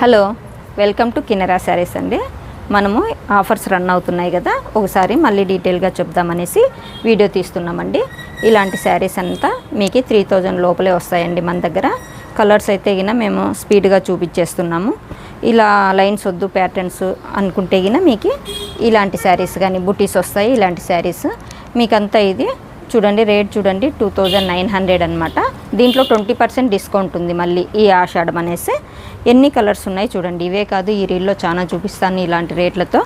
Hello, welcome to Kinnera saris అండి. మనము offers run అవుతున్నాయి కదా, ఒకసారి మళ్ళీ డీటెయిల్గా చెప్దామనేసి వీడియో తీస్తున్నామండి. ఇలాంటి శారీస్ అంతా మీకు 3000 లోపలే వస్తాయండి మన దగ్గర. కలర్స్ అయితే గిన మేము స్పీడ్గా చూపించేస్తున్నాము. ఇలా లైన్స్ వద్దు ప్యాటర్న్స్ అనుకుంటే గిన మీకు ఇలాంటి శారీస్ కానీ బుటీస్ వస్తాయి. ఇలాంటి శారీస్ మీకంతా ఇది చూడండి, రేట్ చూడండి 2900 అనమాట. దీంట్లో 20% డిస్కౌంట్ ఉంది మళ్ళీ ఈ ఆషాఢం అనేసి. ఎన్ని కలర్స్ ఉన్నాయి చూడండి. ఇవే కాదు, ఈ రీల్లో చాలా చూపిస్తాను ఇలాంటి రేట్లతో.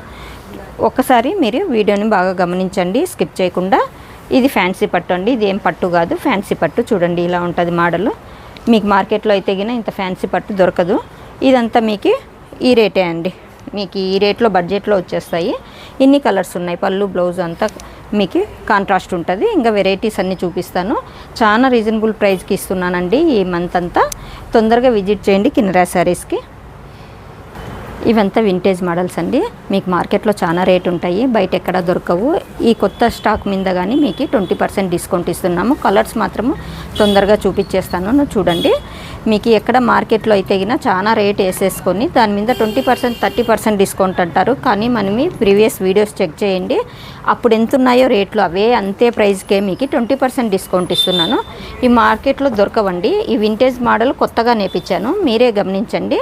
ఒక్కసారి మీరు వీడియోని బాగా గమనించండి, స్కిప్ చేయకుండా. ఇది ఫ్యాన్సీ పట్టు అండి, ఇది ఏం పట్టు కాదు, ఫ్యాన్సీ పట్టు. చూడండి ఇలా ఉంటుంది మోడల్. మీకు మార్కెట్లో అయితే గిన ఇంత ఫ్యాన్సీ పట్టు దొరకదు. ఇదంతా మీకు ఈ రేటే అండి, మీకు ఈ రేట్లో బడ్జెట్లో వచ్చేస్తాయి. ఇన్ని కలర్స్ ఉన్నాయి. పళ్ళు బ్లౌజ్ అంతా మీకు కాంట్రాస్ట్ ఉంటుంది. ఇంకా వెరైటీస్ అన్నీ చూపిస్తాను. చాలా రీజనబుల్ ప్రైస్కి ఇస్తున్నానండి ఈ మంత్ అంతా. తొందరగా విజిట్ చేయండి కిన్నెరా శారీస్కి. ఇవంతా వింటేజ్ మోడల్స్ అండి. మీకు మార్కెట్లో చాలా రేట్ ఉంటాయి, బయట ఎక్కడ దొరకవు. ఈ కొత్త స్టాక్ మీద కానీ మీకు 20% డిస్కౌంట్ ఇస్తున్నాము. కలర్స్ మాత్రము తొందరగా చూపించేస్తాను చూడండి. మీకు ఎక్కడ మార్కెట్లో అయితే గిన చాలా రేట్ వేసేసుకొని దాని మీద 20% 30% డిస్కౌంట్ అంటారు. కానీ మనం ప్రీవియస్ వీడియోస్ చెక్ చేయండి, అప్పుడు ఎంత ఉన్నాయో రేట్లు అవే అంతే ప్రైస్కే మీకు 20% డిస్కౌంట్ ఇస్తున్నాను. ఈ మార్కెట్లో దొరకవండి. ఈ వింటేజ్ మోడల్ కొత్తగా నేర్పించాను, మీరే గమనించండి.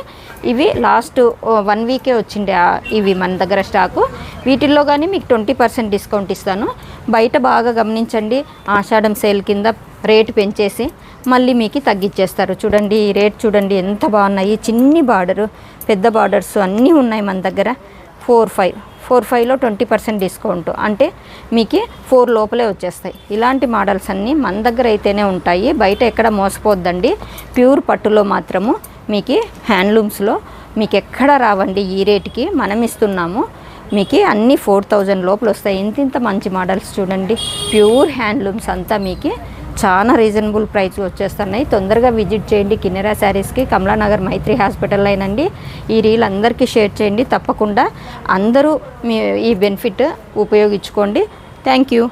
ఇవి లాస్ట్ 1 వీకే వచ్చిండే ఇవి మన దగ్గర స్టాకు. వీటిల్లో కానీ మీకు 20% డిస్కౌంట్ ఇస్తాను. బయట బాగా గమనించండి, ఆషాఢం సేల్ కింద రేటు పెంచేసి మళ్ళీ మీకు తగ్గించేస్తారు. చూడండి ఈ రేట్ చూడండి ఎంత బాగున్నాయి. చిన్ని బార్డరు, పెద్ద బార్డర్స్ అన్నీ ఉన్నాయి మన దగ్గర. 4,5లో 20% డిస్కౌంట్ అంటే మీకు 4 లోపలే వచ్చేస్తాయి. ఇలాంటి మోడల్స్ అన్నీ మన దగ్గర అయితేనే ఉంటాయి, బయట ఎక్కడ మోసపోద్దండి. ప్యూర్ పట్టులో మాత్రము మీకు హ్యాండ్లూమ్స్లో మీకు ఎక్కడ రావండి. ఈ రేటుకి మనం ఇస్తున్నాము. మీకు అన్నీ 4000 లోపల వస్తాయి. ఇంత మంచి మోడల్స్ చూడండి. ప్యూర్ హ్యాండ్లూమ్స్ అంతా మీకు చాలా రీజనబుల్ ప్రైస్ వచ్చేస్తున్నాయి. తొందరగా విజిట్ చేయండి కిన్నెరా శారీస్కి. కమలానగర్ మైత్రి హాస్పిటల్ అయినండి. ఈ రీల్ అందరికీ షేర్ చేయండి తప్పకుండా. అందరూ ఈ బెనిఫిట్ ఉపయోగించుకోండి. Thank you.